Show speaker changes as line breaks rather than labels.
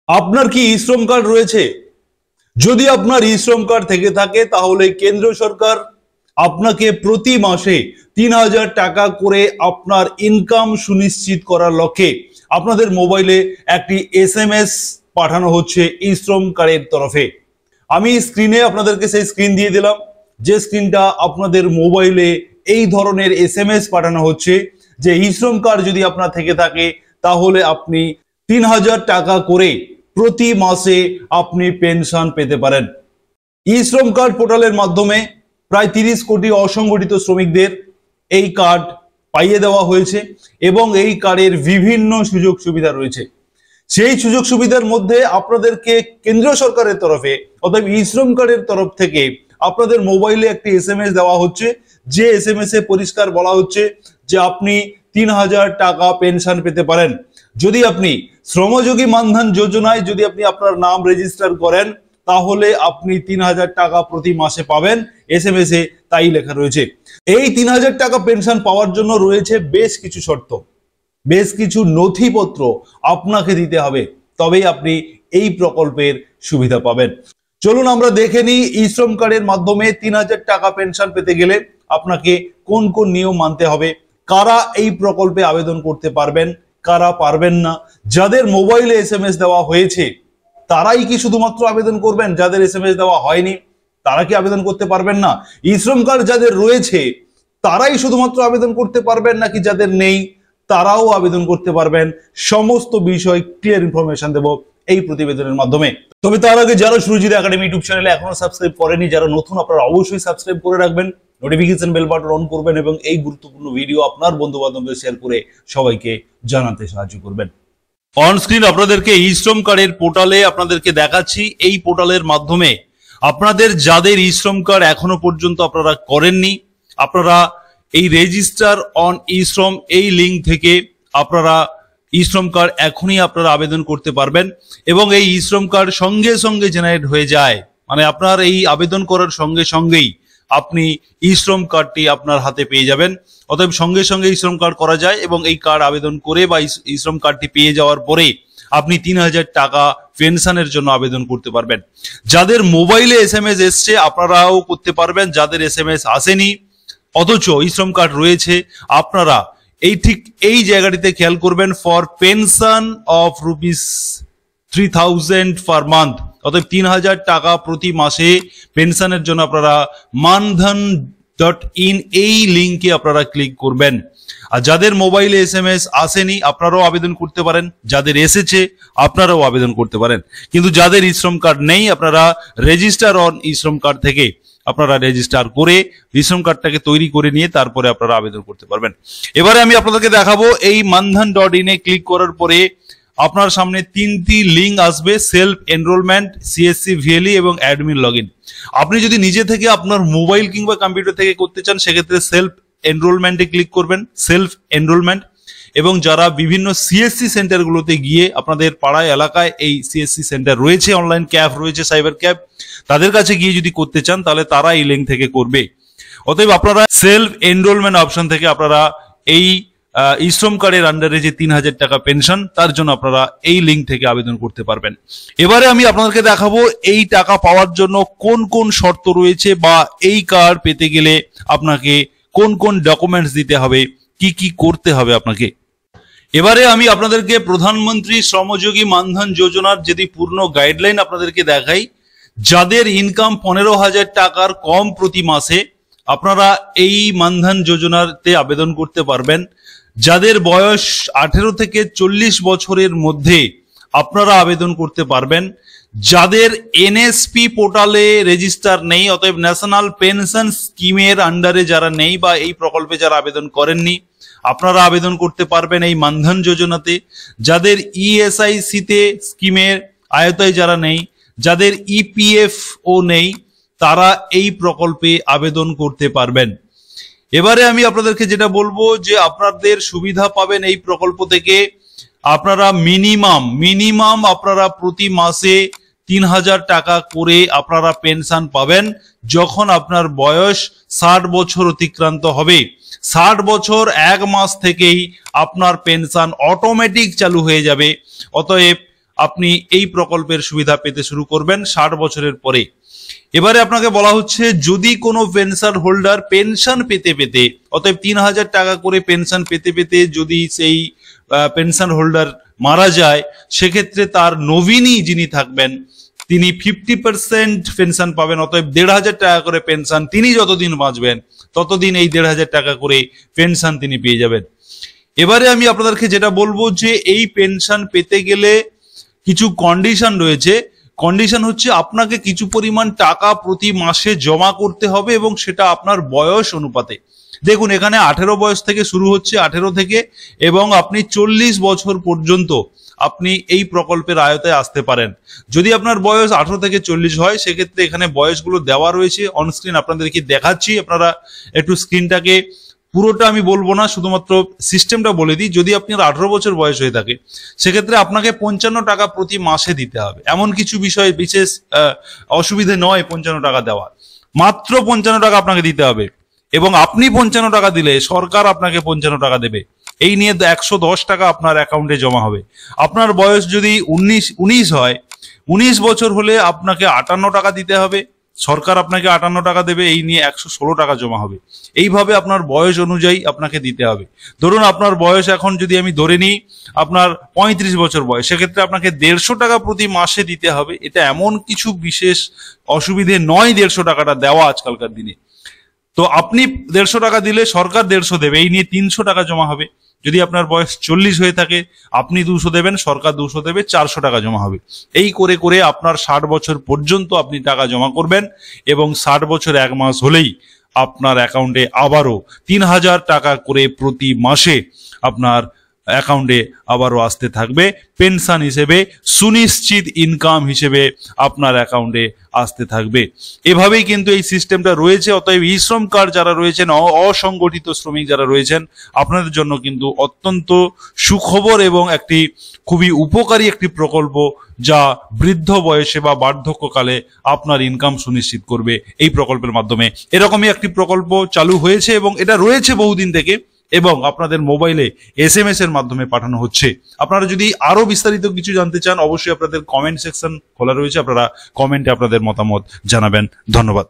আপনার কি ই শ্রম কার্ড রয়েছে? যদি আপনার ই শ্রম কার্ড থেকে থাকে তাহলে কেন্দ্র সরকার আপনাকে প্রতি মাসে ৩,০০০ টাকা করে আপনার ইনকাম সুনিশ্চিত করার লক্ষ্যে আপনাদের মোবাইলে একটি SMS পাঠানো হচ্ছে ই শ্রম কার্ডের তরফে। আমি স্ক্রিনে আপনাদেরকে সেই স্ক্রিন দিয়ে দিলাম, যে স্ক্রিনটা আপনাদের মোবাইলে এই ধরনের SMS পাঠানো হচ্ছে যে ই শ্রম কার্ড যদি আপনার থেকে থাকে তাহলে আপনি ৩,০০০ টাকা করে প্রতি মাসে আপনি পেনশন পেতে পারেন। ই শ্রম কার্ড পোর্টালের মাধ্যমে প্রায় ৩০ কোটি অসংগঠিত শ্রমিকদের এই কার্ড পাইয়ে দেওয়া হয়েছে এবং এই কার্ডের বিভিন্ন সুযোগ সুবিধা রয়েছে। সেই সুযোগ সুবিধার মধ্যে আপনাদেরকে কেন্দ্র সরকারের তরফে অর্থাৎ ই শ্রম কার্ডের তরফ থেকে আপনাদের মোবাইলে একটি SMS দেওয়া হচ্ছে, যে SMS এ পরিষ্কার বলা হচ্ছে যে আপনি ৩,০০০ টাকা পেনশন পেতে পারেন যদি আপনি শ্রমযোগী মানধন যোজনায় যদি আপনি আপনার নাম রেজিস্টার করেন, তাহলে আপনি ৩,০০০ টাকা প্রতি মাসে পাবেন। SMS এ তাই লেখা রয়েছে। এই ৩,০০০ টাকা পেনশন পাওয়ার জন্য রয়েছে বেশ কিছু শর্ত, বেশ কিছু নথিপত্র আপনাকে দিতে হবে, তবেই আপনি এই প্রকল্পের সুবিধা পাবেন। চলুন আমরা দেখে নিই ই শ্রম কার্ডের মাধ্যমে ৩,০০০ টাকা পেনশন পেতে গেলে আপনাকে কোন কোন নিয়ম মানতে হবে, কারা এই প্রকল্পে আবেদন করতে পারবেন, কারা পারবেন না। যাদের মোবাইলে SMS দেওয়া হয়েছে তারাই কি শুধুমাত্র আবেদন করবেন? যাদের SMS দেওয়া হয়নি তারা কি আবেদন করতে পারবেন না? ই শ্রম কার্ড যাদের রয়েছে তারাই শুধুমাত্র আবেদন করতে পারবেন নাকি যাদের নেই তারাও আবেদন করতে পারবেন? সমস্ত বিষয় ক্লিয়ার ইনফরমেশন দেব এই প্রতিবেদনের মাধ্যমে। তবে তার আগে যারা সুরজিৎ একাডেমি ইউটিউব চ্যানেলে এখনো সাবস্ক্রাইব করেনি, যারা নতুন, আপনারা অবশ্যই সাবস্ক্রাইব করে রাখবেন, নোটিফিকেশন বেল বাটন অন করবেন এবং এই গুরুত্বপূর্ণ ভিডিও আপনার বন্ধু বান্ধবদের শেয়ার করে সবাইকে জানাতে সাহায্য করবেন। অন স্ক্রিন আপনাদেরকে ই শ্রম কার্ডের পোর্টালে আপনাদেরকে দেখাচ্ছি। এই পোর্টালের মাধ্যমে আপনাদের যাদের ই শ্রম কার্ড এখনো পর্যন্ত আপনারা করেননি, আপনারা এই রেজিস্টার অন ই শ্রম এই লিঙ্ক থেকে আপনারা ই শ্রম কার্ড এখনই আপনারা আবেদন করতে পারবেন এবং এই ই শ্রম কার্ড সঙ্গে সঙ্গে জেনারেট হয়ে যায়। মানে আপনার এই আবেদন করার সঙ্গে সঙ্গেই আপনি ই শ্রম কার্ডটি আপনার হাতে পেয়ে যাবেন। অতএব সঙ্গে সঙ্গে ই শ্রম কার্ড করা যায় এবং এই কার্ড আবেদন করে বা ই শ্রম কার্ডটি পেয়ে যাওয়ার পরে আপনি ৩,০০০ টাকা পেনশনের জন্য আবেদন করতে পারবেন। যাদের মোবাইলে SMS এসছে আপনারাও করতে পারবেন, যাদের SMS আসেনি অথচ ই শ্রম কার্ড রয়েছে আপনারা ঠিক এই জায়গাটিতে খেয়াল করবেন, for pension of ₹3,000 per month, অর্থাৎ ৩,০০০ টাকা প্রতি মাসে পেনশনের জন্য আপনারা manadhan.in এই লিঙ্কে আপনারা ক্লিক করবেন। আর যাদের মোবাইলে SMS আসেনি আপনারাও আবেদন করতে পারেন, যাদের এসেছে আপনারাও আবেদন করতে পারেন। কিন্তু যাদের ই শ্রম কার্ড নেই আপনারা রেজিস্টার অন ই শ্রম কার্ড থেকে আপনারা রেজিস্টার করে ই শ্রম কার্ডটাকে তৈরি করে নিয়ে তারপরে আপনারা আবেদন করতে পারবেন। এবারে আমি আপনাদেরকে দেখাবো এই manadhan.in এ ক্লিক করার পরে আপনার সামনে 3টি লিঙ্ক আসবে, সেলফ এনরোলমেন্ট, CSC VLE এবং অ্যাডমিন লগইন। আপনি যদি নিজে থেকে আপনার মোবাইল কিংবা কম্পিউটার থেকে করতে চান সেক্ষেত্রে সেলফ এনরোলমেন্টে ক্লিক করবেন, সেলফ এনরোলমেন্ট। এবং যারা বিভিন্ন CSC সেন্টারগুলোতে গিয়ে আপনাদের পাড়ায় এলাকায় এই CSC সেন্টার রয়েছে, অনলাইন ক্যাফ রয়েছে, সাইবার ক্যাফ, তাদের কাছে গিয়ে যদি করতে চান তাহলে তারা এই লিঙ্ক থেকে করবে। অতএব আপনারা সেলফ এনরোলমেন্ট অপশন থেকে আপনারা এই ই শ্রম কার্ডের আন্ডারে যে ৩,০০০ টাকা পেনশন তার জন্য আপনারা এই লিঙ্ক থেকে আবেদন করতে পারবেন। এবারে আমি আপনাদেরকে দেখাবো এই টাকা পাওয়ার জন্য কোন কোন শর্ত রয়েছে বা এই কার্ড পেতে গেলে আপনাকে কোন কোন ডকুমেন্টস দিতে হবে, কি কি করতে হবে আপনাকে। এবারে আমি আপনাদেরকে প্রধানমন্ত্রী শ্রমযোগী মানধন যোজনার যদি পূর্ণ গাইডলাইন আপনাদেরকে দেখাই, যাদের ইনকাম 15,০০০ টাকার কম প্রতি মাসে আপনারা এই মানধন যোজনাতে আবেদন করতে পারবেন। যাদের বয়স 18 থেকে 40 বছরের মধ্যে আপনারা আবেদন করতে পারবেন। যাদের NSP পোর্টালে রেজিস্টার নেই, অতএব ন্যাশনাল পেনশন স্কিমের আন্ডারে যারা নেই বা এই প্রকল্পে যারা আবেদন করেননি আপনারা আবেদন করতে পারবেন এই মানধন যোজনাতে। যাদের ESIC তে স্কিমের আয়তায় যারা নেই, যাদের EPFO নেই, তারা এই প্রকল্পে আবেদন করতে পারবেন। এবারে আমি আপনাদেরকে যেটা বলবো যে আপনাদের সুবিধা পাবেন এই প্রকল্প থেকে আপনারা মিনিমাম আপনারা প্রতি মাসে ৩,০০০ টাকা করে আপনারা পেনশন পাবেন যখন আপনার বয়স 60 বছর অতিক্রান্ত হবে। 60 বছর 1 মাস থেকেই আপনার পেনশন অটোমেটিক চালু হয়ে যাবে। অতএব আপনি এই প্রকল্পের সুবিধা পেতে শুরু করবেন 60 বছরের পরে। এবারে আপনাকে বলা হচ্ছে যদি কোনো পেনশন হোল্ডার পেনশন পেতে পেতে, অতএব 3000 টাকা করে পেনশন পেতে পেতে যদি সেই পেনশন হোল্ডার মারা যায়, সেক্ষেত্রে তার নমিনি যিনি থাকবেন তিনি 50% পেনশন পাবেন। অতএব 1500 টাকা করে পেনশন, তিনি যতদিন বাঁচবেন ততদিন এই 1500 টাকা করে পেনশন তিনি পেয়ে যাবেন। এবারে আমি আপনাদেরকে যেটা বলবো যে এই পেনশন পেতে গেলে কিছু কন্ডিশন রয়েছে। কন্ডিশন হচ্ছে আপনাকে কিছু পরিমাণ টাকা প্রতি মাসে জমা করতে হবে এবং সেটা আপনার বয়স অনুপাতে। দেখুন এখানে 18 বয়স থেকে শুরু হচ্ছে, 18 থেকে, এবং আপনি 40 বছর পর্যন্ত আপনি এই প্রকল্পের আয়তায় আসতে পারেন। যদি আপনার বয়স 18 থেকে 40 হয়, সেক্ষেত্রে এখানে বয়সগুলো দেওয়া রয়েছে অনস্ক্রিন, আপনাদেরকে দেখাচ্ছি। আপনারা একটু স্ক্রিনটাকে, পুরোটা আমি বলবো না, শুধুমাত্র সিস্টেমটা বলে দিই। যদি আপনার 18 বছর বয়স হয়ে থাকে, সেক্ষেত্রে আপনাকে 55 টাকা প্রতি মাসে দিতে হবে। এমন কিছু বিষয় বিশেষ অসুবিধে নয় 55 টাকা দেওয়া, মাত্র 55 টাকা আপনাকে দিতে হবে। এবং আপনি 55 টাকা দিলে সরকার আপনাকে 55 টাকা দেবে। এই নিয়ে 110 টাকা আপনার অ্যাকাউন্টে জমা হবে। আপনার বয়স যদি 19 হয়, 19 বছর হলে আপনাকে 58 টাকা দিতে হবে, সরকার আপনাকে 58 টাকা দেবে। এই নিয়ে 116 টাকা জমা হবে। এইভাবে আপনার বয়স অনুযায়ী আপনাকে দিতে হবে। ধরুন আপনার বয়স এখন যদি আমি ধরে নিই আপনার 35 বছর বয়স, সেক্ষেত্রে আপনাকে 150 টাকা প্রতি মাসে দিতে হবে। এটা এমন কিছু বিশেষ অসুবিধে নয় 150 টাকাটা দেওয়া আজকালকার দিনে। তো আপনি 150 টাকা দিলে সরকার 150 দেবে, এই নিয়ে 300 টাকা জমা হবে। যদি আপনার বয়স 40 হয়ে থাকে, আপনি 200 দেবেন, সরকার 200 দেবে, 400 টাকা জমা হবে। এই করে করে আপনার 60 বছর পর্যন্ত আপনি টাকা জমা করবেন এবং 60 বছর 1 মাস হলেই আপনার অ্যাকাউন্টে আবারও 3000 টাকা করে প্রতি মাসে আপনার অ্যাকাউন্টে আবারও আসতে থাকবে। পেনশন হিসেবে, সুনিশ্চিত ইনকাম হিসেবে আপনার অ্যাকাউন্টে আসতে থাকবে। এভাবেই কিন্তু এই সিস্টেমটা রয়েছে। অতএব ই শ্রম কার্ড যারা রয়েছেন, অসংগঠিত শ্রমিক যারা রয়েছেন, আপনাদের জন্য কিন্তু অত্যন্ত সুখবর এবং একটি খুবই উপকারী একটি প্রকল্প, যা বৃদ্ধ বয়সে বা বার্ধক্যকালে আপনার ইনকাম সুনিশ্চিত করবে এই প্রকল্পের মাধ্যমে। এরকমই একটি প্রকল্প চালু হয়েছে এবং এটা রয়েছে বহুদিন থেকে, এবং আপনাদের মোবাইলে SMS এর মাধ্যমে পাঠানো হচ্ছে। আপনারা যদি আরো বিস্তারিত কিছু জানতে চান, অবশ্যই আপনাদের কমেন্ট সেকশন খোলা রয়েছে, আপনারা কমেন্টে আপনাদের মতামত জানাবেন। ধন্যবাদ।